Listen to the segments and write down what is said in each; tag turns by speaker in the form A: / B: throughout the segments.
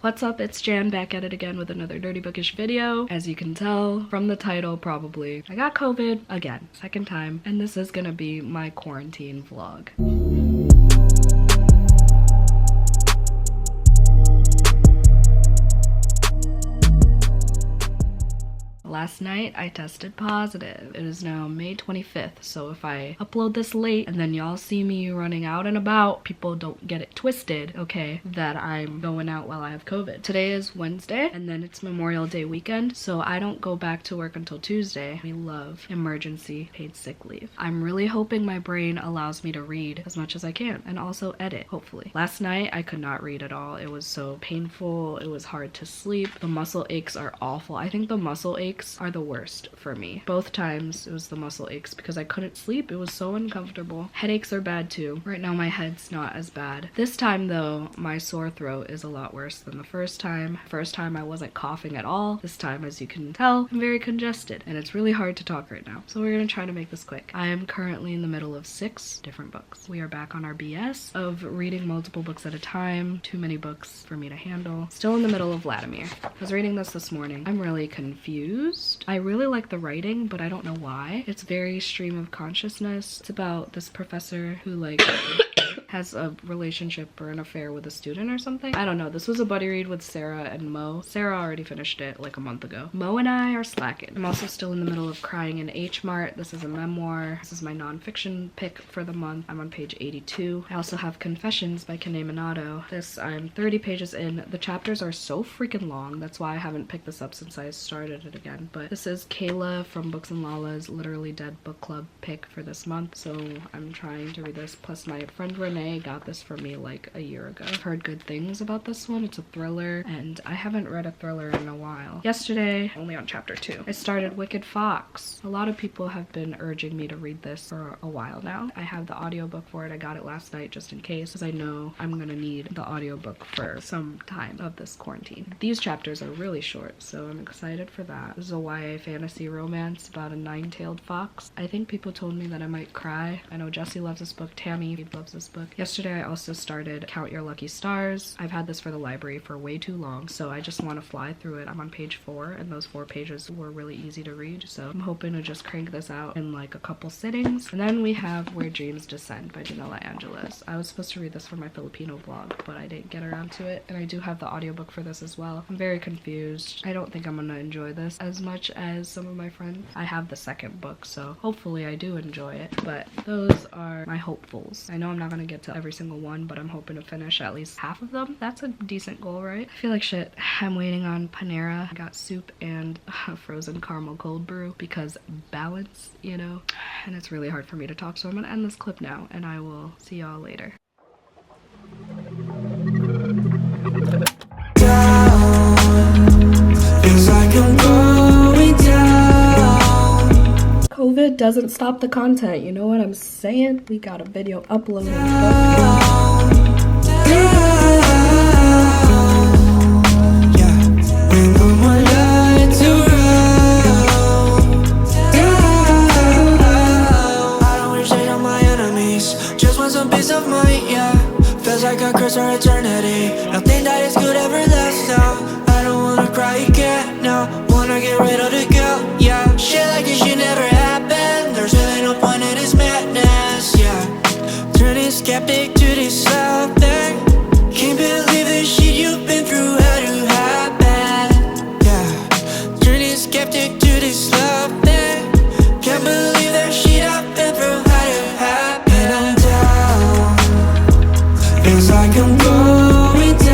A: What's up, it's Jan back at it again with another Dirty Bookish video. As you can tell from the title probably, I got COVID again, second time, and this is gonna be my quarantine vlog. Last night I tested positive. It is now May 25th, so if I upload this late and then y'all see me running out and about, people don't get it twisted, okay, that I'm going out while I have COVID. Today is Wednesday, and then it's Memorial Day weekend, so I don't go back to work until Tuesday. We love emergency paid sick leave. I'm really hoping my brain allows me to read as much as I can, and also edit, hopefully. Last night I could not read at all. It was so painful, it was hard to sleep. The muscle aches are awful. I think the muscle aches are the worst for me. Both times it was the muscle aches because I couldn't sleep. It was so uncomfortable. Headaches are bad too. Right now my head's not as bad. This time though, my sore throat is a lot worse than the first time. First time I wasn't coughing at all. This time, as you can tell, I'm very congested and it's really hard to talk right now. So we're gonna try to make this quick. I am currently in the middle of 6 different books. We are back on our BS of reading multiple books at a time. Too many books for me to handle. Still in the middle of Vladimir. I was reading this morning. I'm really confused. I really like the writing, but I don't know why. It's very stream of consciousness. It's about this professor who like has a relationship or an affair with a student or something. I don't know. This was a buddy read with Sarah and Mo. Sarah already finished it like a month ago. Mo and I are slacking. I'm also still in the middle of Crying in Mart. This is a memoir. This is my nonfiction pick for the month. I'm on page 82. I also have Confessions by Kane Minato. I'm 30 pages in. The chapters are so freaking long. That's why I haven't picked this up since I started it again. But this is Kayla from Books and Lala's Literally Dead book club pick for this month. So I'm trying to read this. Plus my friend Renee got this for me like a year ago. I've heard good things about this one. It's a thriller and I haven't read a thriller in a while. Yesterday, only on chapter 2, I started Wicked Fox. A lot of people have been urging me to read this for a while now. I have the audiobook for it. I got it last night just in case because I know I'm gonna need the audiobook for some time of this quarantine. These chapters are really short, so I'm excited for that. This is a YA fantasy romance about a 9-tailed fox. I think people told me that I might cry. I know Jesse loves this book. Tammy loves this book. Yesterday I also started Count Your Lucky Stars. I've had this for the library for way too long, so I just want to fly through it. I'm on page 4 and those 4 pages were really easy to read, so I'm hoping to just crank this out in like a couple sittings. And then we have Where Dreams Descend by Janella Angeles. I was supposed to read this for my Filipino vlog, but I didn't get around to it, and I do have the audiobook for this as well. I'm very confused. I don't think I'm gonna enjoy this as much as some of my friends. I have the second book, so hopefully I do enjoy it, but those are my hopefuls. I know I'm not gonna get to every single one, but I'm hoping to finish at least half of them. That's a decent goal, right? I feel like shit. I'm waiting on Panera. I got soup and frozen caramel cold brew because balance, you know? And it's really hard for me to talk, so I'm gonna end this clip now and I will see y'all later. COVID doesn't stop the content, you know what I'm saying? We got a video uploaded.
B: Like a curse or eternity. Nothing that is good ever lasts now. I don't wanna cry again, no. Wanna get rid of the guilt, yeah. Shit like this should never happen. There's really no point in this madness, yeah. Turning skeptic to this love thing. Can't believe the shit you've been through had to happen, yeah. Turning skeptic to this love thing. Can't believe that shit I've been through had to happen. And I'm down. Feels like I'm going down.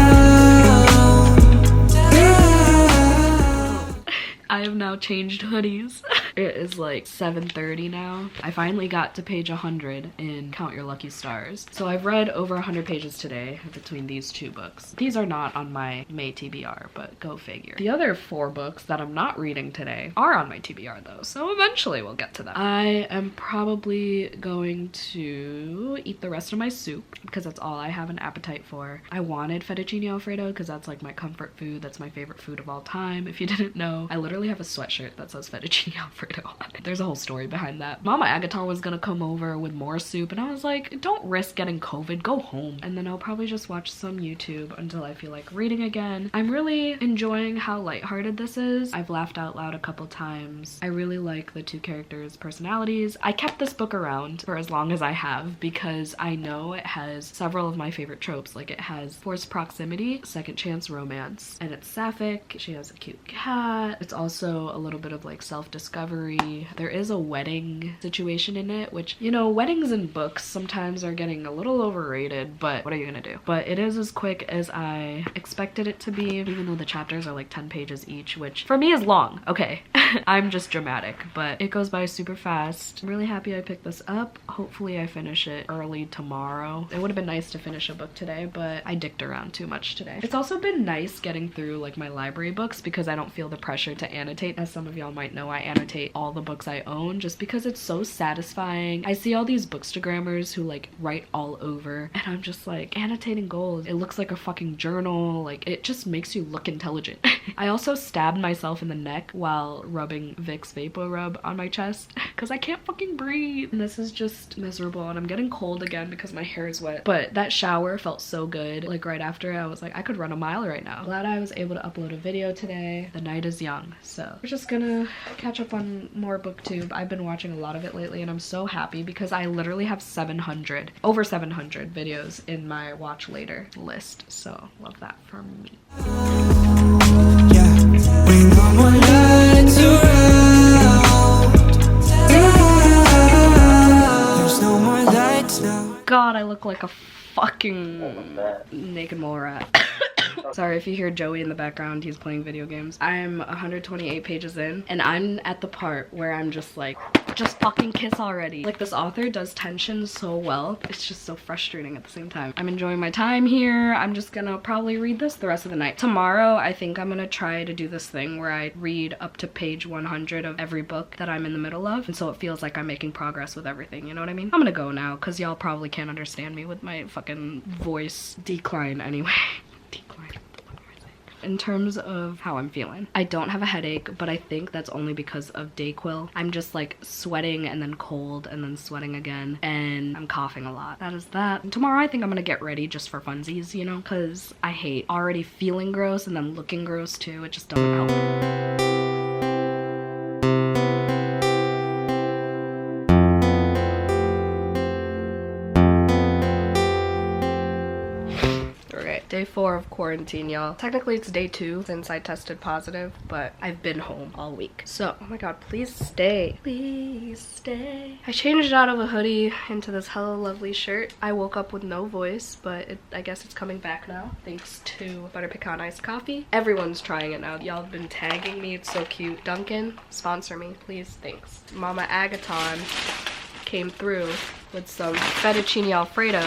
A: I have now changed hoodies. It is like 7:30 now. I finally got to page 100 in Count Your Lucky Stars. So I've read over 100 pages today between these 2 books. These are not on my May TBR, but go figure. The other 4 books that I'm not reading today are on my TBR though, so eventually we'll get to them. I am probably going to eat the rest of my soup because that's all I have an appetite for. I wanted fettuccine alfredo because that's like my comfort food. That's my favorite food of all time. If you didn't know, I literally have a sweatshirt that says fettuccine alfredo Alfredo on it. There's a whole story behind that. Mama AGATON was gonna come over with more soup and I was like, don't risk getting COVID, go home. And then I'll probably just watch some YouTube until I feel like reading again. I'm really enjoying how lighthearted this is. I've laughed out loud a couple times. I really like the two characters' personalities. I kept this book around for as long as I have because I know it has several of my favorite tropes. Like it has forced proximity, second chance romance, and it's sapphic. She has a cute cat. It's also a little bit of like self-discovery. There is a wedding situation in it, which, you know, weddings in books sometimes are getting a little overrated, but what are you gonna do? But it is as quick as I expected it to be, even though the chapters are like 10 pages each, which for me is long, okay. I'm just dramatic, but it goes by super fast. I'm really happy I picked this up. Hopefully I finish it early tomorrow. It would have been nice to finish a book today, but I dicked around too much today. It's also been nice getting through like my library books because I don't feel the pressure to annotate. As some of y'all might know, I annotate all the books I own just because it's so satisfying. I see all these bookstagrammers who like write all over and I'm just like, annotating goals. It looks like a fucking journal. Like it just makes you look intelligent. I also stabbed myself in the neck while rubbing Vicks Vapor Rub on my chest because I can't fucking breathe. And this is just miserable and I'm getting cold again because my hair is wet. But that shower felt so good. Like right after I was like, I could run a mile right now. Glad I was able to upload a video today. The night is young. So we're just gonna catch up on more booktube. I've been watching a lot of it lately and I'm so happy because I literally have over 700 videos in my watch later list. So love that for me.
B: We no more lights around. There's no more lights now.
A: God, I look like a fucking naked mole rat. Sorry if you hear Joey in the background, he's playing video games. I'm 128 pages in and I'm at the part where I'm just like, just fucking kiss already. Like this author does tension so well. It's just so frustrating at the same time. I'm enjoying my time here. I'm just gonna probably read this the rest of the night. Tomorrow, I think I'm gonna try to do this thing where I read up to page 100 of every book that I'm in the middle of. And so it feels like I'm making progress with everything, you know what I mean? I'm gonna go now because y'all probably can't understand me with my fucking voice decline anyway. In terms of how I'm feeling, I don't have a headache, but I think that's only because of Dayquil. I'm just like sweating and then cold and then sweating again and I'm coughing a lot. That is that. And tomorrow I think I'm gonna get ready just for funsies, you know, because I hate already feeling gross and then looking gross too. It just doesn't help. Day 4 of quarantine, y'all. Technically it's day 2 since I tested positive, but I've been home all week. So, oh my god, please stay. Please stay. I changed out of a hoodie into this hella lovely shirt. I woke up with no voice, but I guess it's coming back now, thanks to Butter Pecan Iced Coffee. Everyone's trying it now. Y'all have been tagging me, it's so cute. Duncan, sponsor me, please, thanks. Mama AGATON came through with some fettuccine alfredo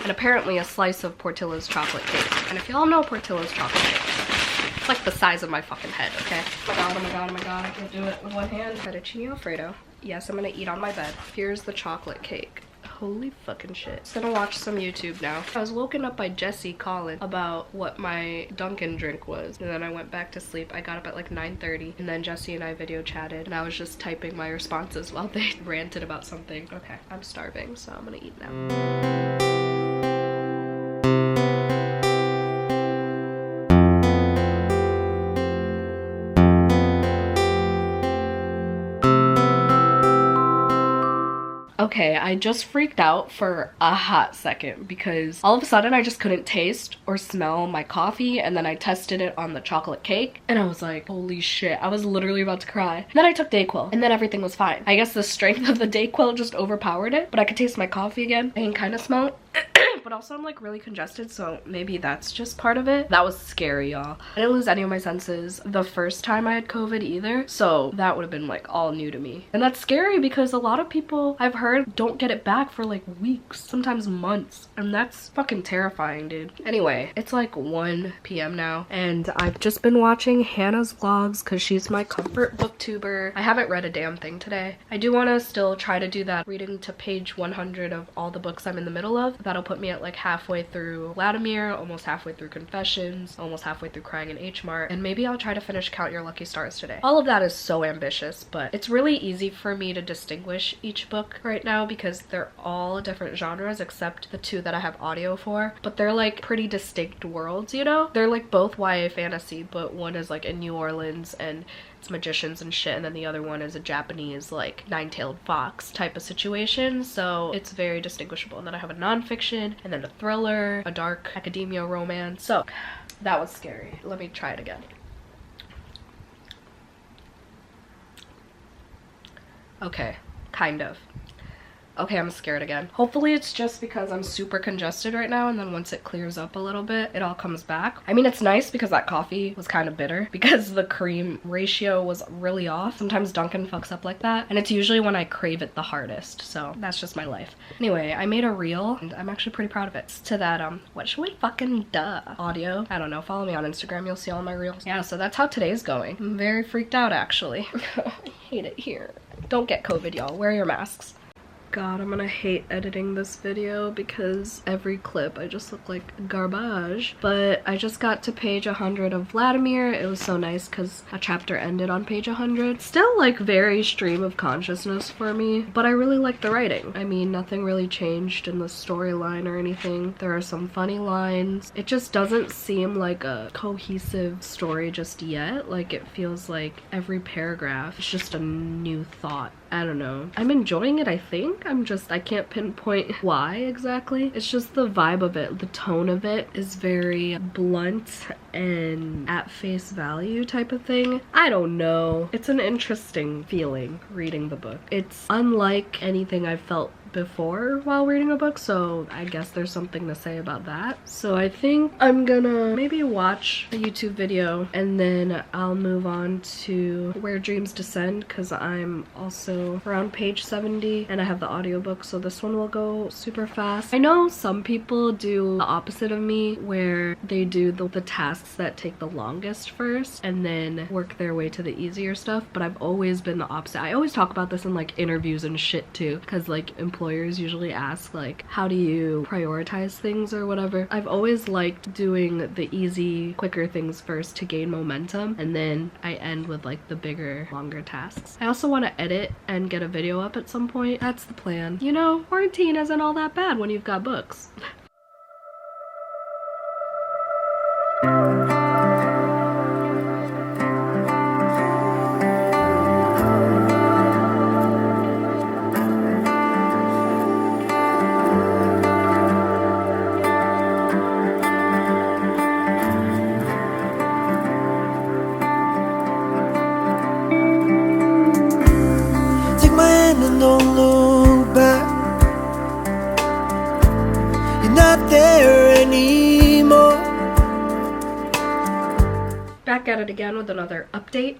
A: and apparently a slice of Portillo's chocolate cake. And if y'all know Portillo's chocolate cake, it's like the size of my fucking head, okay? Oh my god, oh my god, oh my god, I can't do it with one hand. Fettuccine alfredo. Yes, I'm gonna eat on my bed. Here's the chocolate cake. Holy fucking shit. Just gonna watch some YouTube now. I was woken up by Jesse calling about what my Dunkin' drink was. And then I went back to sleep. I got up at like 9:30 and then Jesse and I video chatted and I was just typing my responses while they ranted about something. Okay, I'm starving, so I'm gonna eat now. Okay, I just freaked out for a hot second because all of a sudden I just couldn't taste or smell my coffee and then I tested it on the chocolate cake and I was like, holy shit, I was literally about to cry. And then I took Dayquil and then everything was fine. I guess the strength of the Dayquil just overpowered it, but I could taste my coffee again. I can kind of smell it. But also I'm like really congested, so maybe that's just part of it. That was scary, y'all. I didn't lose any of my senses the first time I had COVID either, so that would have been like all new to me. And that's scary because a lot of people I've heard don't get it back for like weeks, sometimes months, and that's fucking terrifying, dude. Anyway, it's like 1 p.m. now and I've just been watching Hannah's vlogs because she's my comfort booktuber. I haven't read a damn thing today. I do want to still try to do that, reading to page 100 of all the books I'm in the middle of. That'll put me at get like halfway through Vladimir, almost halfway through Confessions, almost halfway through Crying in H Mart, and maybe I'll try to finish Count Your Lucky Stars today. All of that is so ambitious, but it's really easy for me to distinguish each book right now because they're all different genres except the two that I have audio for, but they're like pretty distinct worlds, you know? They're like both YA fantasy, but one is like in New Orleans and it's magicians and shit, and then the other one is a Japanese like nine-tailed fox type of situation, so it's very distinguishable. And then I have a nonfiction and then a thriller, a dark academia romance. So that was scary. Let me try it again. Okay, kind of. Okay, I'm scared again. Hopefully it's just because I'm super congested right now, and then once it clears up a little bit, it all comes back. I mean, it's nice because that coffee was kind of bitter because the cream ratio was really off. Sometimes Dunkin' fucks up like that, and it's usually when I crave it the hardest, so that's just my life. Anyway, I made a reel, and I'm actually pretty proud of it. It's to that, what should we fucking audio? I don't know, follow me on Instagram, you'll see all my reels. Yeah, so that's how today's going. I'm very freaked out, actually. I hate it here. Don't get COVID, y'all. Wear your masks. God, I'm gonna hate editing this video because every clip I just look like garbage. But I just got to page 100 of Vladimir. It was so nice because a chapter ended on page 100. Still like very stream of consciousness for me, but I really like the writing. I mean, nothing really changed in the storyline or anything. There are some funny lines. It just doesn't seem like a cohesive story just yet. Like it feels like every paragraph is just a new thought. I don't know. I'm enjoying it, I think. I can't pinpoint why exactly. It's just the vibe of it. The tone of it is very blunt and at face value type of thing. I don't know. It's an interesting feeling reading the book. It's unlike anything I've felt before while reading a book, so I guess there's something to say about that. So I think I'm gonna maybe watch a YouTube video and then I'll move on to Where Dreams Descend because I'm also around page 70 and I have the audiobook, so this one will go super fast. I know some people do the opposite of me where they do the tasks that take the longest first and then work their way to the easier stuff, but I've always been the opposite. I always talk about this in like interviews and shit too, because like employers usually ask like, how do you prioritize things or whatever. I've always liked doing the easy, quicker things first to gain momentum, and then I end with like the bigger, longer tasks. I also want to edit and get a video up at some point. That's the plan. You know, quarantine isn't all that bad when you've got books.
B: Don't look back. You're not there anymore.
A: Back at it again with another update.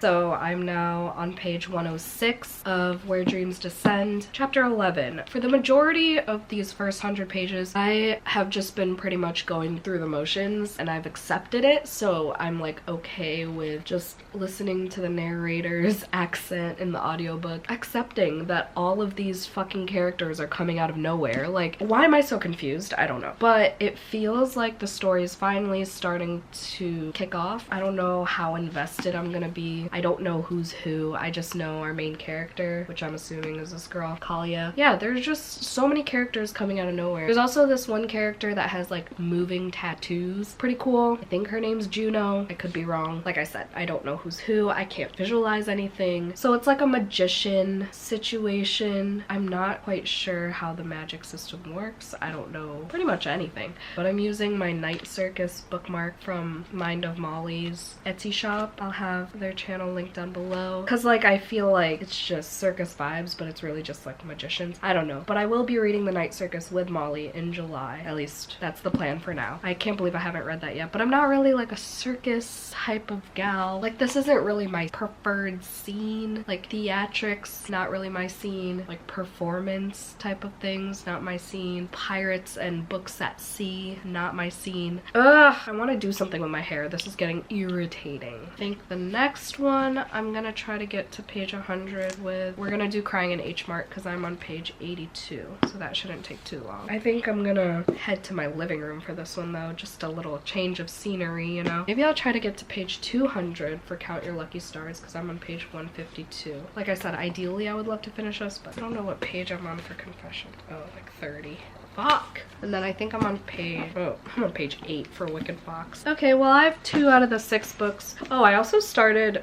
A: So I'm now on page 106 of Where Dreams Descend, chapter 11. For the majority of these first 100 pages, I have just been pretty much going through the motions and I've accepted it, so I'm like okay with just listening to the narrator's accent in the audiobook, accepting that all of these fucking characters are coming out of nowhere. Like, why am I so confused? I don't know. But it feels like the story is finally starting to kick off. I don't know how invested I'm gonna be. I don't know who's who. I just know our main character, which I'm assuming is this girl, Kalia. Yeah, there's just so many characters coming out of nowhere. There's also this one character that has like moving tattoos. Pretty cool. I think her name's Juno. I could be wrong. Like I said, I don't know who's who. I can't visualize anything. So it's like a magician situation. I'm not quite sure how the magic system works. I don't know pretty much anything. But I'm using my Night Circus bookmark from Mind of Molly's Etsy shop. I'll have their channel link down below because like I feel like it's just circus vibes, but it's really just like magicians. I don't know, but I will be reading The Night Circus with Molly in July. At least that's the plan for now. I can't believe I haven't read that yet, but I'm not really like a circus type of gal. Like this isn't really my preferred scene. Like theatrics, not really my scene. Like performance type of things, not my scene. Pirates and books at sea, not my scene. Ugh, I want to do something with my hair. This is getting irritating. I think the next one one I'm gonna try to get to page 100 with. We're gonna do Crying in H Mart because I'm on page 82, so that shouldn't take too long. I think I'm gonna head to my living room for this one though, just a little change of scenery, you know. Maybe I'll try to get to page 200 for Count Your Lucky Stars because I'm on page 152. Like I said, ideally I would love to finish this, but I don't know what page I'm on for Confession. Oh, like 30. Fuck. And then I think I'm on page 8 for Wicked Fox. Okay, well I have 2 out of the 6 books. Oh, I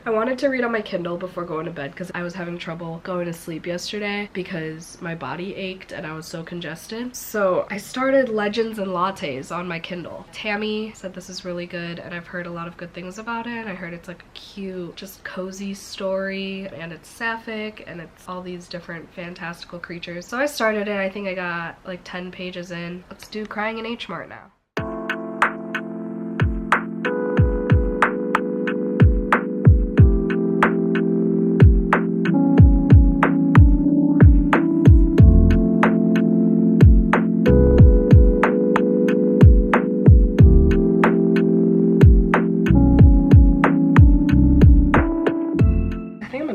A: wanted to read on my Kindle before going to bed because I was having trouble going to sleep yesterday because my body ached and I was so congested. So I started Legends and Lattes on my Kindle. Tammy said this is really good and I've heard a lot of good things about it. I heard it's like a cute, just cozy story and it's sapphic and it's all these different fantastical creatures. So I started it. I think I got like 10 pages in. Let's do Crying in H Mart now.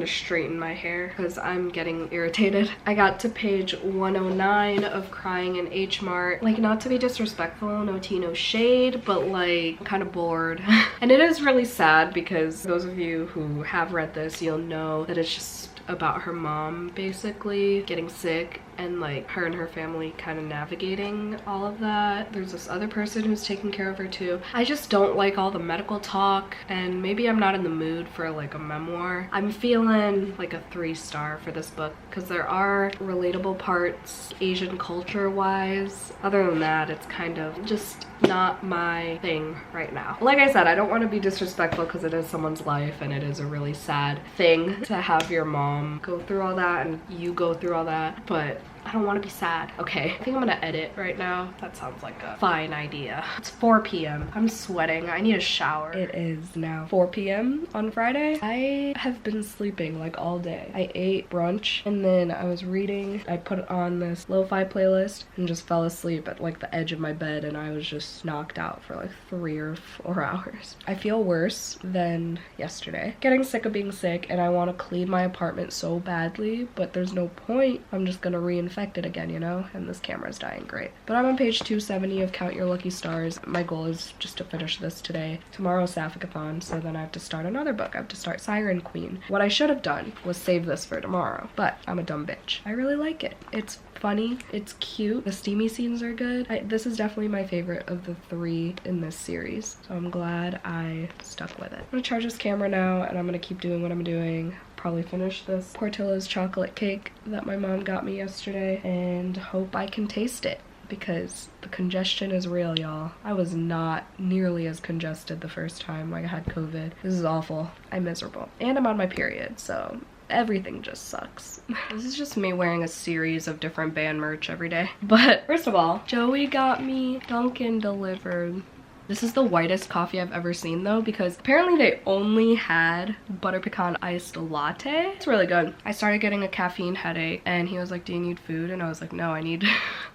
A: Straighten my hair because I'm getting irritated. I got to page 109 of Crying in H Mart. Like, not to be disrespectful, no tea, no shade, but like, I'm kind of bored. And it is really sad because those of you who have read this, you'll know that it's just about her mom basically getting sick and like her and her family kind of navigating all of that. There's this other person who's taking care of her too. I just don't like all the medical talk and maybe I'm not in the mood for like a memoir. I'm feeling like a 3-star for this book because there are relatable parts Asian culture wise. Other than that, it's kind of just not my thing right now. Like I said, I don't want to be disrespectful because it is someone's life and it is a really sad thing to have your mom go through all that and you go through all that, but I don't want to be sad. Okay, I think I'm gonna edit right now. That sounds like a fine idea. It's 4 p.m. I'm sweating. I need a shower. It is now 4 p.m. on Friday. I have been sleeping like all day. I ate brunch and then I was reading. I put on this lo-fi playlist and just fell asleep at like the edge of my bed and I was just knocked out for like 3 or 4 hours. I feel worse than yesterday. Getting sick of being sick and I want to clean my apartment so badly, but there's no point. I'm just gonna reinfect it again, you know, and this camera's dying. Great. But I'm on page 270 of Count Your Lucky Stars. My goal is just to finish this today. Tomorrow's AGATON, so then I have to start another book. I have to start Siren Queen. What I should have done was save this for tomorrow, but I'm a dumb bitch. I really like it. It's funny, it's cute, the steamy scenes are good. This is definitely my favorite of the 3 in this series, so I'm glad I stuck with it. I'm gonna charge this camera now and I'm gonna keep doing what I'm doing. Probably finish this Portillo's chocolate cake that my mom got me yesterday and hope I can taste it because the congestion is real, y'all. I was not nearly as congested the first time I had COVID. This is awful. I'm miserable. And I'm on my period, so everything just sucks. This is just me wearing a series of different band merch every day. But first of all, Joey got me Dunkin' delivered. This is the whitest coffee I've ever seen though, because apparently they only had butter pecan iced latte. It's really good. I started getting a caffeine headache and he was like, do you need food? And I was like, no, I need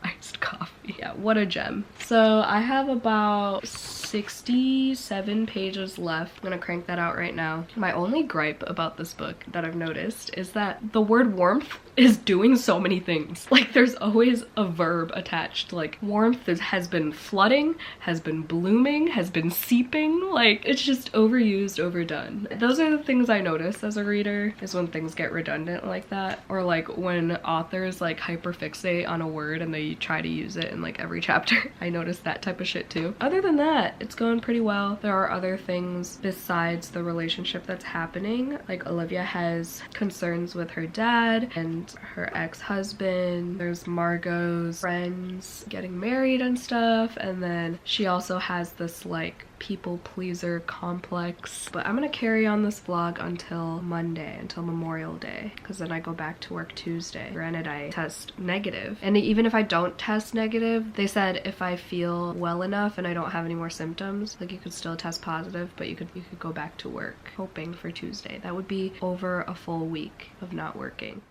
A: iced coffee. Yeah, what a gem. So I have about 67 pages left. I'm gonna crank that out right now. My only gripe about this book that I've noticed is that the word warmth is doing so many things. Like, there's always a verb attached. Like, warmth has been flooding, has been blooming, has been seeping. Like, it's just overused, overdone. Those are the things I notice as a reader, is when things get redundant like that, or like when authors like hyperfixate on a word and they try to use it in like every chapter. I notice that type of shit too. Other than that, it's going pretty well. There are other things besides the relationship that's happening. Like, Olivia has concerns with her dad and her ex-husband. There's Margot's friends getting married and stuff, and then she also has this like people pleaser complex. But I'm gonna carry on this vlog until Monday, until Memorial Day, because then I go back to work Tuesday. Granted, I test negative, and even if I don't test negative, they said if I feel well enough and I don't have any more symptoms, like, you could still test positive, but you could go back to work. Hoping for Tuesday. That would be over a full week of not working.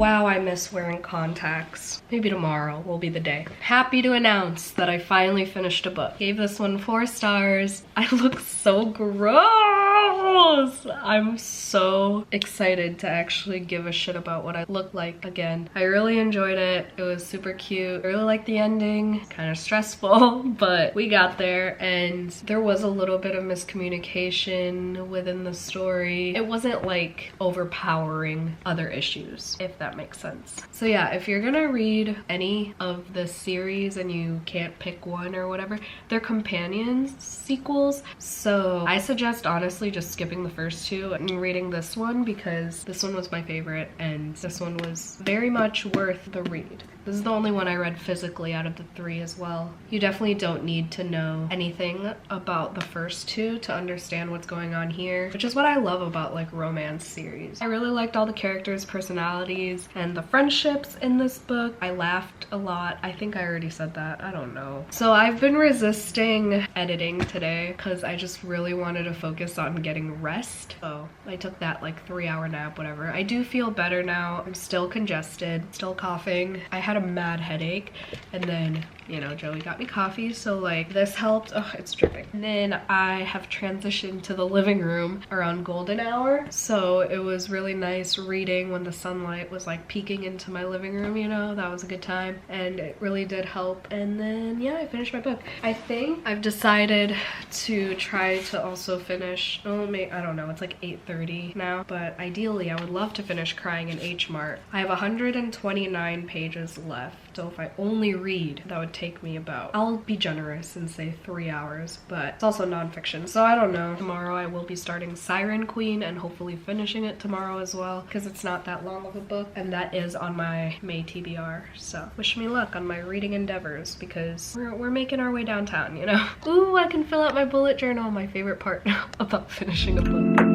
A: Wow, I miss wearing contacts. Maybe tomorrow will be the day. Happy to announce that I finally finished a book. Gave this one 4 stars. I look so gross. I'm so excited to actually give a shit about what I look like again. I really enjoyed it. It was super cute. I really liked the ending. Kind of stressful, but we got there, and there was a little bit of miscommunication within the story. It wasn't like overpowering other issues, if that makes sense. So yeah, if you're gonna read any of the series and you can't pick one or whatever, they're companions sequels. So I suggest honestly just skipping the first 2 and reading this one, because this one was my favorite and this one was very much worth the read. This is the only one I read physically out of the 3 as well. You definitely don't need to know anything about the first 2 to understand what's going on here, which is what I love about like romance series. I really liked all the characters' personalities and the friendships in this book. I laughed a lot. I think I already said that. I don't know. So I've been resisting editing today because I just really wanted to focus on getting rest. So I took that like 3-hour nap, whatever. I do feel better now. I'm still congested, still coughing. I had a mad headache, and then, you know, Joey got me coffee, so like this helped. Oh, it's dripping. And then I have transitioned to the living room around golden hour, so it was really nice reading when the sunlight was like peeking into my living room, you know. That was a good time, and it really did help. And then yeah, I finished my book. I think I've decided to try to also finish, oh maybe, I don't know, it's like 8:30 now, but ideally I would love to finish Crying in H Mart. I have 129 pages left, so if I only read, that would take me about, I'll be generous and say 3 hours, but it's also nonfiction, so I don't know. Tomorrow I will be starting Siren Queen and hopefully finishing it tomorrow as well, because it's not that long of a book, and that is on my May TBR. So wish me luck on my reading endeavors, because we're making our way downtown, you know. Ooh, I can fill out my bullet journal, my favorite part about finishing a book.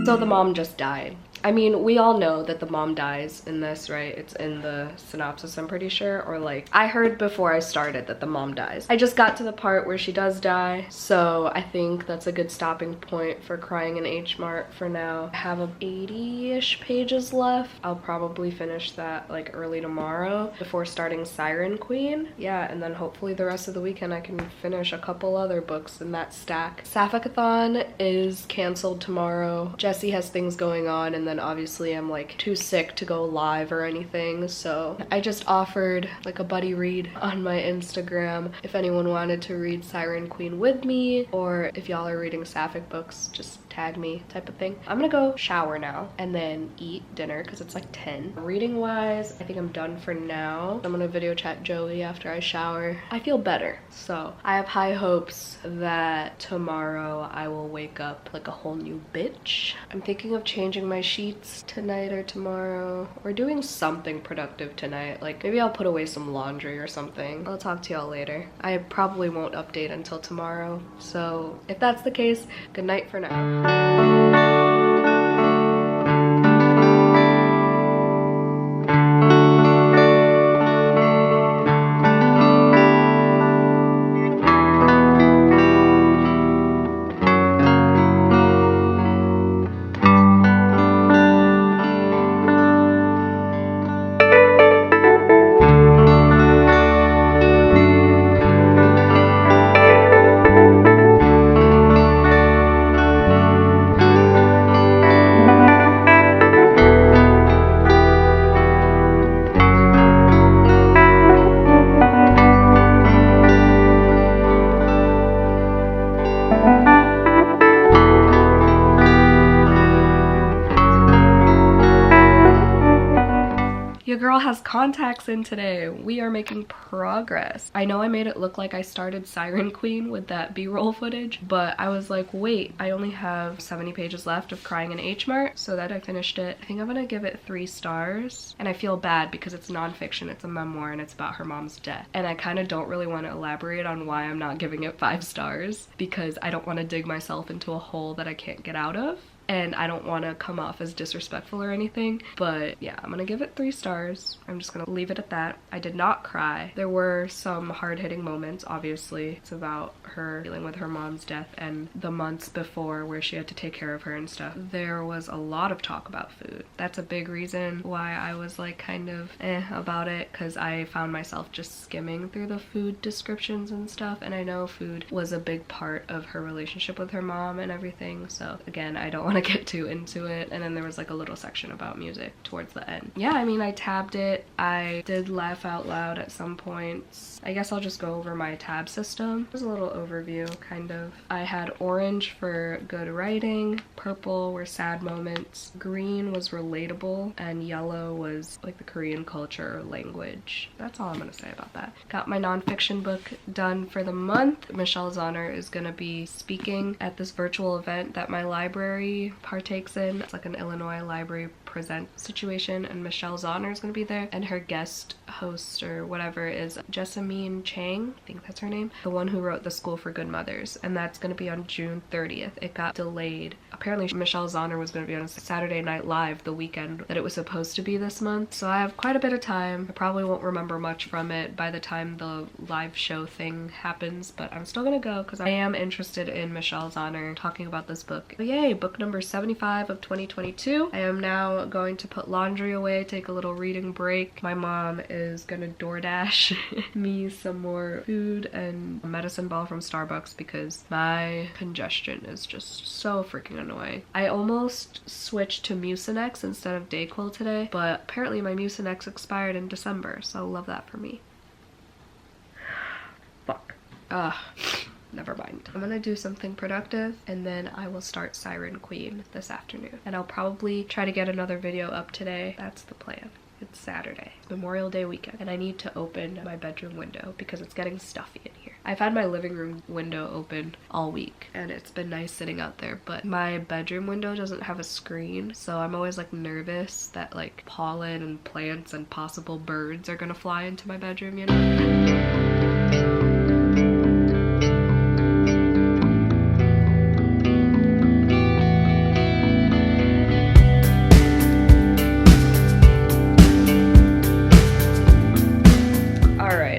A: So the mom just died. I mean, we all know that the mom dies in this, right? It's in the synopsis, I'm pretty sure. Or like, I heard before I started that the mom dies. I just got to the part where she does die, so I think that's a good stopping point for Crying in H Mart for now. I have 80-ish pages left. I'll probably finish that like early tomorrow before starting Siren Queen. Yeah, and then hopefully the rest of the weekend I can finish a couple other books in that stack. Sapphic-a-thon is canceled tomorrow. Jessie has things going on, and then obviously I'm like too sick to go live or anything, so I just offered like a buddy read on my Instagram if anyone wanted to read Siren Queen with me, or if y'all are reading sapphic books, just tag me type of thing. I'm gonna go shower now and then eat dinner because it's like 10. Reading wise, I think I'm done for now. I'm gonna video chat Joey after I shower. I feel better, so I have high hopes that tomorrow I will wake up like a whole new bitch. I'm thinking of changing my sheets tonight or tomorrow, or doing something productive tonight. Like maybe I'll put away some laundry or something. I'll talk to y'all later. I probably won't update until tomorrow, so if that's the case, good night for now. Your girl has contacts in today. We are making progress. I know I made it look like I started Siren Queen with that B-roll footage, but I was like, wait, I only have 70 pages left of crying in H-Mart, so that I finished it. I think I'm gonna give it 3 stars. And I feel bad because it's nonfiction, it's a memoir, and it's about her mom's death. And I kind of don't really want to elaborate on why I'm not giving it 5 stars, because I don't want to dig myself into a hole that I can't get out of. And I don't want to come off as disrespectful or anything, but yeah, I'm gonna give it 3 stars. I'm just gonna leave it at that. I did not cry. There were some hard-hitting moments, obviously. It's about her dealing with her mom's death and the months before where she had to take care of her and stuff. There was a lot of talk about food. That's a big reason why I was like kind of about it, because I found myself just skimming through the food descriptions and stuff, and I know food was a big part of her relationship with her mom and everything, so again, I don't want to get too into it. And then there was like a little section about music towards the end. Yeah, I mean, I tabbed it. I did laugh out loud at some points. I guess I'll just go over my tab system. There's a little overview, kind of. I had orange for good writing, purple were sad moments, green was relatable, and yellow was like the Korean culture or language. That's all I'm gonna say about that. Got my nonfiction book done for the month. Michelle Zahner is gonna be speaking at this virtual event that my library partakes in. It's like an Illinois Library Present situation, and Michelle Zahner is going to be there, and her guest host or whatever is Jessamine Chang, I think that's her name, the one who wrote The School for Good Mothers, and that's going to be on June 30th. It got delayed. Apparently Michelle Zahner was going to be on a Saturday Night Live the weekend that it was supposed to be this month, so I have quite a bit of time. I probably won't remember much from it by the time the live show thing happens, but I'm still gonna go because I am interested in Michelle Zahner talking about this book. But yay, book number 75 of 2022. I am now going to put laundry away, take a little reading break. My mom is gonna DoorDash me some more food and a medicine ball from Starbucks because my congestion is just so freaking annoying. I almost switched to Mucinex instead of Dayquil today, but apparently my Mucinex expired in December, so love that for me. Fuck. Never mind. I'm gonna do something productive and then I will start Siren Queen this afternoon. And I'll probably try to get another video up today. That's the plan. It's Saturday, Memorial Day weekend, and I need to open my bedroom window because it's getting stuffy in here. I've had my living room window open all week and it's been nice sitting out there, but my bedroom window doesn't have a screen, so I'm always like nervous that like pollen and plants and possible birds are gonna fly into my bedroom, you know?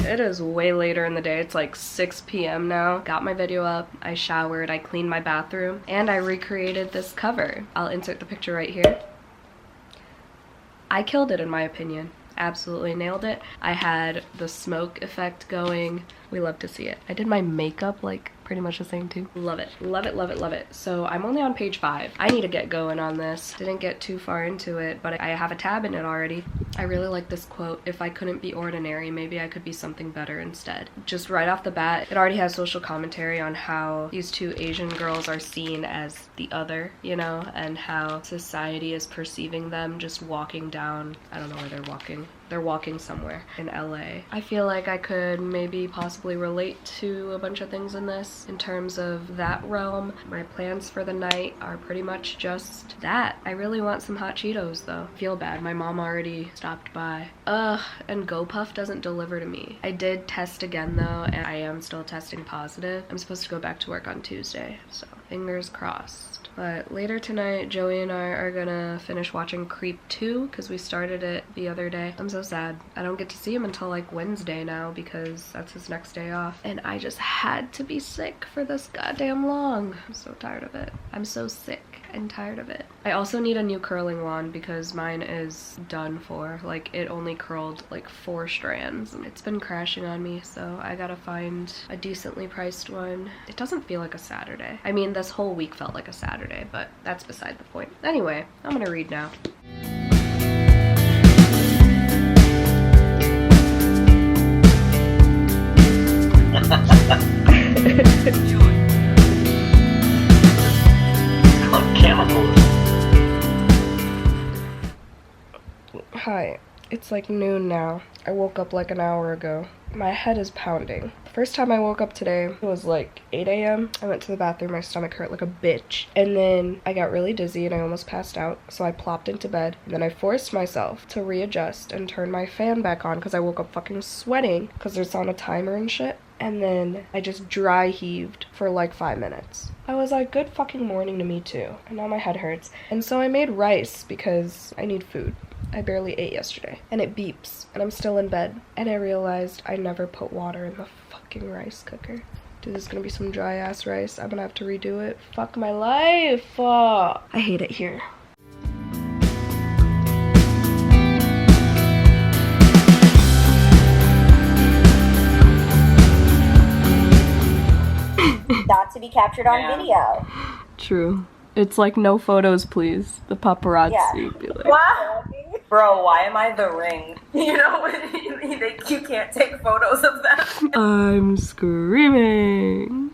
A: It is way later in the day. It's like 6 p.m. now. Got my video up, I showered, I cleaned my bathroom, and I recreated this cover. I'll insert the picture right here. I killed it in my opinion. Absolutely nailed it. I had the smoke effect going. We love to see it. I did my makeup like pretty much the same too. Love it. Love it, love it, love it. So I'm only on page 5. I need to get going on this. Didn't get too far into it, but I have a tab in it already. I really like this quote. If I couldn't be ordinary, maybe I could be something better instead. Just right off the bat, it already has social commentary on how these 2 Asian girls are seen as the other, you know, and how society is perceiving them just walking down, I don't know where they're walking. They're walking somewhere in LA. I feel like I could maybe possibly relate to a bunch of things in this in terms of that realm. My plans for the night are pretty much just that. I really want some hot Cheetos though. Feel bad, my mom already stopped by. And GoPuff doesn't deliver to me. I did test again though, and I am still testing positive. I'm supposed to go back to work on Tuesday, so fingers crossed. But later tonight, Joey and I are gonna finish watching Creep 2 because we started it the other day. I'm so sad. I don't get to see him until like Wednesday now because that's his next day off. And I just had to be sick for this goddamn long. I'm so tired of it. I'm so sick and tired of it. I also need a new curling wand because mine is done for. Like, it only curled like 4 strands. It's been crashing on me, so I gotta find a decently priced one. It doesn't feel like a Saturday. I mean, this whole week felt like a Saturday, but that's beside the point. Anyway, I'm gonna read now. Hi, It's like noon now. I woke up like an hour ago. My head is pounding. The first time I woke up today, it was like 8 a.m. I went to the bathroom, my stomach hurt like a bitch. And then I got really dizzy and I almost passed out. So I plopped into bed. And then I forced myself to readjust and turn my fan back on because I woke up fucking sweating because it's on a timer and shit. And then I just dry heaved for like 5 minutes. I was like, good fucking morning to me too. And now my head hurts. And so I made rice because I need food. I barely ate yesterday. And it beeps. And I'm still in bed. And I realized I never put water in the fucking rice cooker. Dude, this is gonna be some dry ass rice. I'm gonna have to redo it. Fuck my life. I hate it here.
C: Not to be captured on video.
A: True. It's like no photos, please. The paparazzi be like,
C: Wow. Bro, why am I the ring? You know, you can't take photos of that.
A: I'm screaming.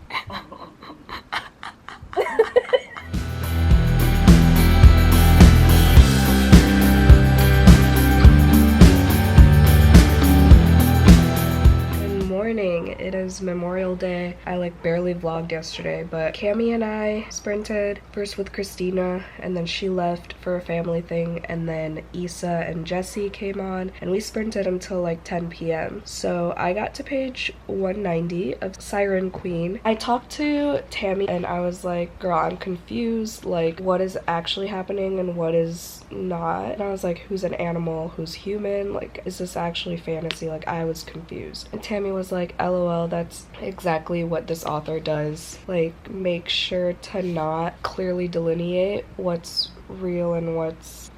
A: Morning. It is Memorial Day. I like barely vlogged yesterday, but Cami and I sprinted first with Christina and then she left for a family thing, and then Issa and Jesse came on and we sprinted until like 10 p.m. So I got to page 190 of Siren Queen. I talked to Tammy and I was like, girl, I'm confused, like what is actually happening and what is not. And I was like, who's an animal, who's human, like is this actually fantasy? Like I was confused. And Tammy was like, LOL, that's exactly what this author does. Like, make sure to not clearly delineate what's real and what's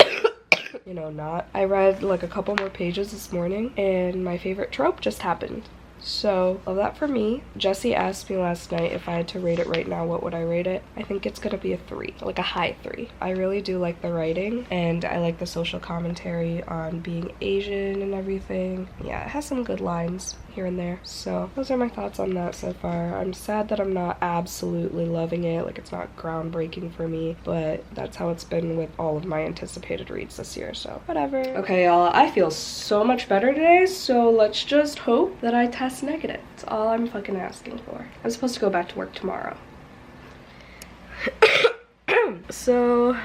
A: you know, not. I read like a couple more pages this morning and my favorite trope just happened. So, love that for me. Jesse asked me last night if I had to rate it right now, what would I rate it? I think it's gonna be a 3, like a high 3. I really do like the writing and I like the social commentary on being Asian and everything. Yeah, it has some good lines here and there. So those are my thoughts on that so far. I'm sad that I'm not absolutely loving it, like it's not groundbreaking for me, but that's how it's been with all of my anticipated reads this year, so whatever. Okay, y'all, I feel so much better today, so let's just hope that I test negative. That's all I'm fucking asking for. I'm supposed to go back to work tomorrow. So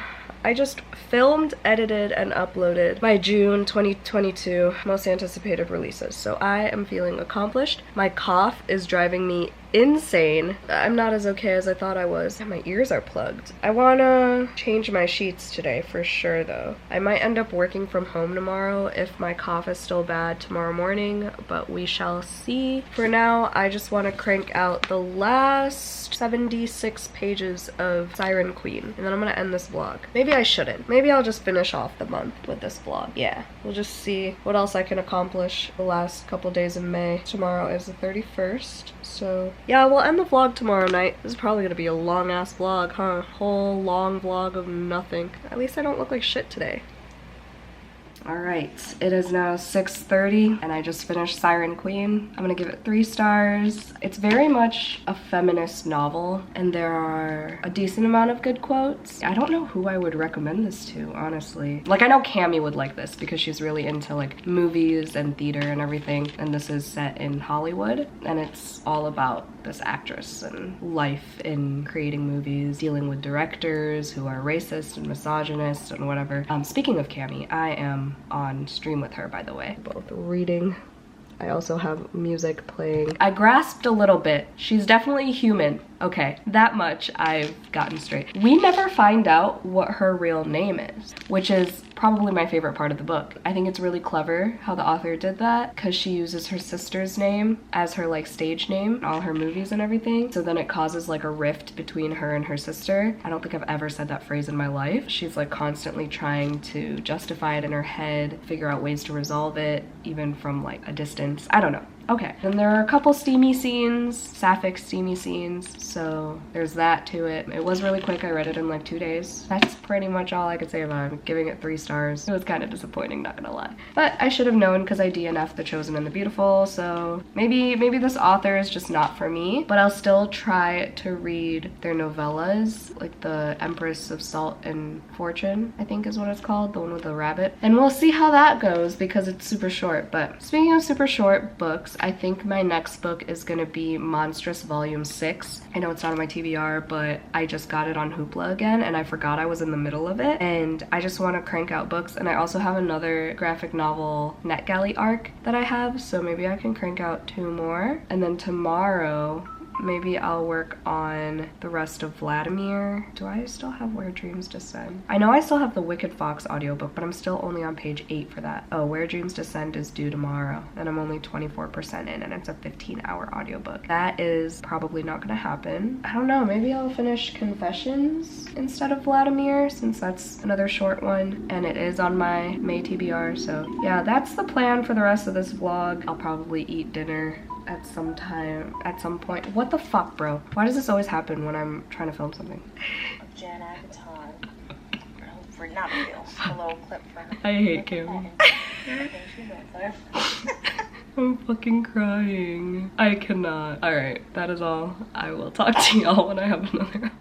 A: I just filmed, edited, and uploaded my June 2022 most anticipated releases. So I am feeling accomplished. My cough is driving me insane. I'm not as okay as I thought I was. My ears are plugged. I wanna change my sheets today for sure though. I might end up working from home tomorrow if my cough is still bad tomorrow morning, but we shall see. For now, I just wanna crank out the last 76 pages of Siren Queen, and then I'm gonna end this vlog. Maybe I shouldn't. Maybe I'll just finish off the month with this vlog. Yeah, we'll just see what else I can accomplish the last couple days of May. Tomorrow is the 31st, so yeah, we'll end the vlog tomorrow night. This is probably gonna be a long ass vlog, huh? Whole long vlog of nothing. At least I don't look like shit today. Alright, it is now 6:30 and I just finished Siren Queen. I'm gonna give it 3 stars. It's very much a feminist novel and there are a decent amount of good quotes. I don't know who I would recommend this to, honestly. Like, I know Cami would like this because she's really into like movies and theater and everything, and this is set in Hollywood and it's all about this actress and life in creating movies, dealing with directors who are racist and misogynist and whatever. Speaking of Cami, I am on stream with her, by the way. Both reading. I also have music playing. I grasped a little bit. She's definitely human. Okay, that much I've gotten straight. We never find out what her real name is, which is probably my favorite part of the book. I think it's really clever how the author did that because she uses her sister's name as her like stage name in all her movies and everything. So then it causes like a rift between her and her sister. I don't think I've ever said that phrase in my life. She's like constantly trying to justify it in her head, figure out ways to resolve it, even from like a distance. I don't know. Okay, then there are a couple steamy scenes, sapphic steamy scenes, so there's that to it. It was really quick. I read it in like 2 days. That's pretty much all I could say about it. I'm giving it 3 stars. It was kind of disappointing, not gonna lie. But I should have known because I DNF'd The Chosen and the Beautiful, so maybe this author is just not for me, but I'll still try to read their novellas, like the Empress of Salt and Fortune, I think is what it's called, the one with the rabbit. And we'll see how that goes because it's super short. But speaking of super short books, I think my next book is gonna be Monstrous Volume 6. I know it's not on my TBR, but I just got it on Hoopla again and I forgot I was in the middle of it, and I just want to crank out books. And I also have another graphic novel NetGalley arc that I have, so maybe I can crank out 2 more. And then tomorrow maybe I'll work on the rest of Vladimir. Do I still have Where Dreams Descend? I know I still have the Wicked Fox audiobook, but I'm still only on page 8 for that. Oh, Where Dreams Descend is due tomorrow, and I'm only 24% in, and it's a 15-hour audiobook. That is probably not gonna happen. I don't know, maybe I'll finish Confessions instead of Vladimir, since that's another short one, and it is on my May TBR, so yeah, that's the plan for the rest of this vlog. I'll probably eat dinner at some point. What the fuck, bro? Why does this always happen when I'm trying to film something?
C: Jen AGATON. For not a deal. A little clip for her.
A: I hate Kim. I'm fucking crying. I cannot. Alright, that is all. I will talk to y'all when I have another.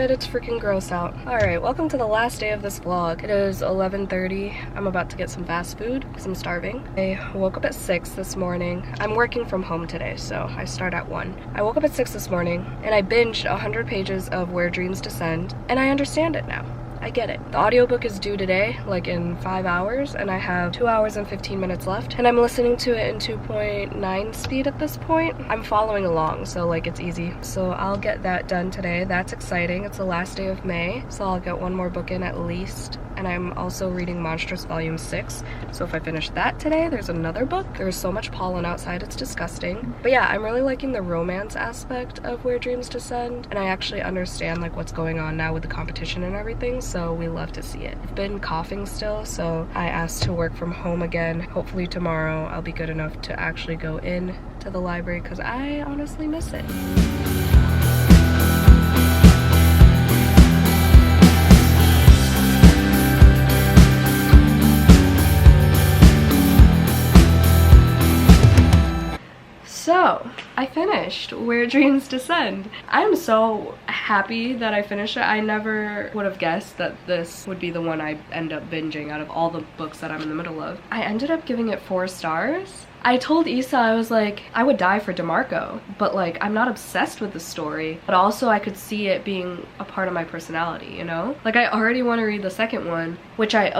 A: It's freaking gross out. Alright, welcome to the last day of this vlog. It is 11:30. I'm about to get some fast food because I'm starving. I woke up at 6 this morning. I'm working from home today, so I start at 1. I woke up at 6 this morning and I binged 100 pages of Where Dreams Descend, and I understand it now. I get it. The audiobook is due today, like in 5 hours, and I have 2 hours and 15 minutes left, and I'm listening to it in 2.9 speed at this point. I'm following along, so like it's easy. So I'll get that done today. That's exciting. It's the last day of May, so I'll get 1 more book in at least. And I'm also reading Monstrous Volume 6, so if I finish that today, there's another book. There's so much pollen outside, it's disgusting. But yeah, I'm really liking the romance aspect of Where Dreams Descend, and I actually understand like what's going on now with the competition and everything, so we love to see it. I've been coughing still, so I asked to work from home again. Hopefully tomorrow I'll be good enough to actually go in to the library because I honestly miss it. So, I finished Where Dreams Descend. I'm so happy that I finished it. I never would have guessed that this would be the one I end up binging out of all the books that I'm in the middle of. I ended up giving it 4 stars. I told Issa, I was like, I would die for DeMarco, but like, I'm not obsessed with the story, but also I could see it being a part of my personality, you know? Like, I already want to read the second one, which I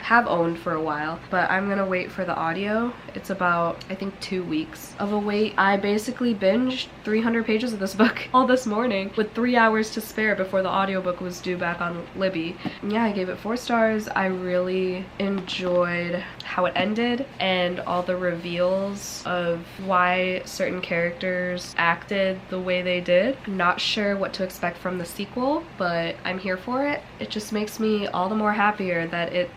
A: have owned for a while, but I'm gonna wait for the audio. It's about, I think, 2 weeks of a wait. I basically binged 300 pages of this book all this morning with 3 hours to spare before the audiobook was due back on Libby. And yeah, I gave it 4 stars. I really enjoyed how it ended and all the reveals of why certain characters acted the way they did. I'm not sure what to expect from the sequel, but I'm here for it. It just makes me all the more happier that it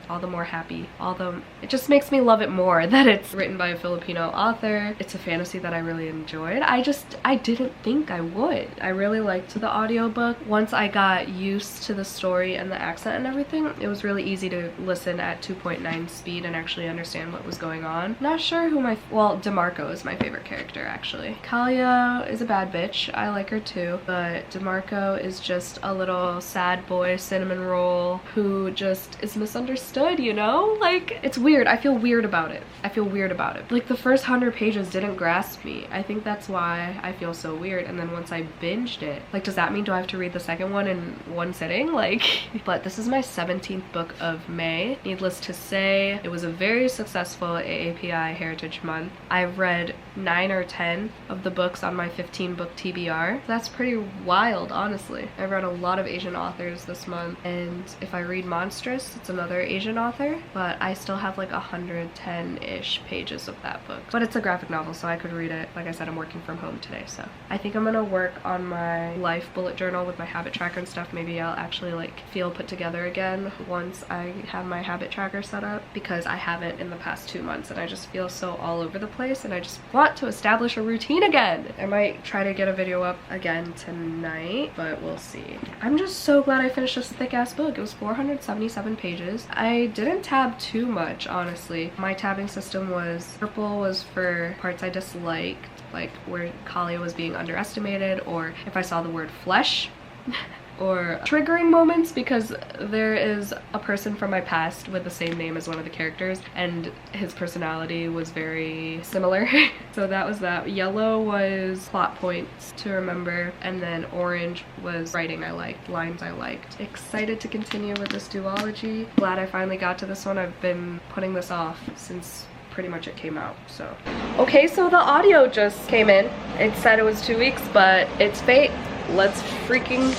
A: just makes me love it more that it's written by a Filipino author. It's a fantasy that I really enjoyed. I didn't think I would. I really liked the audiobook. Once I got used to the story and the accent and everything, it was really easy to listen at 2.9 speed and actually understand what was going on. Not sure who well, DeMarco is my favorite character, actually. Kalia is a bad bitch. I like her too, but DeMarco is just a little sad boy cinnamon roll who just is misunderstood, you know? Like, it's weird. I feel weird about it. Like, the first 100 pages didn't grasp me. I think that's why I feel so weird. And then once I binged it, like, does that mean do I have to read the second one in one sitting? Like, but this is my 17th book of May. Needless to say, it was a very successful AAPI Heritage each month. I've read 9 or 10 of the books on my 15 book TBR. That's pretty wild, honestly. I've read a lot of Asian authors this month, and if I read Monstrous, it's another Asian author, but I still have like 110-ish pages of that book. But it's a graphic novel, so I could read it. Like I said, I'm working from home today, so I think I'm gonna work on my life bullet journal with my habit tracker and stuff. Maybe I'll actually like feel put together again once I have my habit tracker set up, because I haven't in the past 2 months and I just feel so all over the place and I just want to establish a routine again. I might try to get a video up again tonight, but we'll see. I'm just so glad I finished this thick ass book. It was 477 pages. I didn't tab too much, honestly. My tabbing system was purple was for parts I disliked, like where Kalia was being underestimated, or if I saw the word flesh. Or triggering moments, because there is a person from my past with the same name as one of the characters and his personality was very similar. So that was that. Yellow was plot points to remember, and then orange was writing I liked, lines I liked. Excited to continue with this duology. Glad I finally got to this one. I've been putting this off since pretty much it came out, so. Okay, so the audio just came in. It said it was 2 weeks, but it's fate. Let's freaking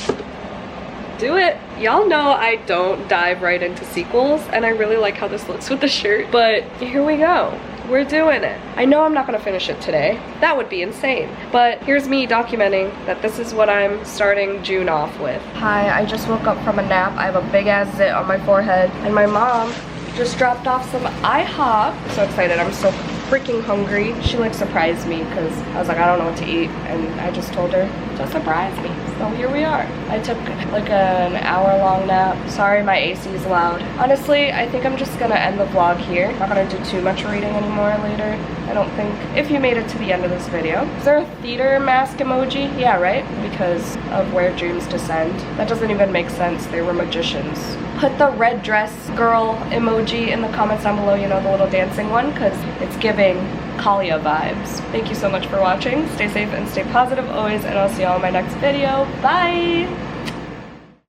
A: do it. Y'all know I don't dive right into sequels, and I really like how this looks with the shirt, but here we go. We're doing it. I know I'm not gonna finish it today. That would be insane. But here's me documenting that this is what I'm starting June off with. Hi, I just woke up from a nap. I have a big ass zit on my forehead, and my mom just dropped off some IHOP. I'm so excited. I'm so freaking hungry. She like surprised me because I was like, I don't know what to eat, and I just told her to surprise me. So here we are. I took like an hour-long nap. Sorry my AC is loud. Honestly, I think I'm just gonna end the vlog here. I'm not gonna do too much reading anymore later, I don't think. If you made it to the end of this video. Is there a theater mask emoji? Yeah, right? Because of where dreams descend. That doesn't even make sense. They were magicians. Put the red dress girl emoji in the comments down below, you know, the little dancing one, because it's giving Kalia vibes. Thank you so much for watching. Stay safe and stay positive always, and I'll see y'all in my next video. Bye!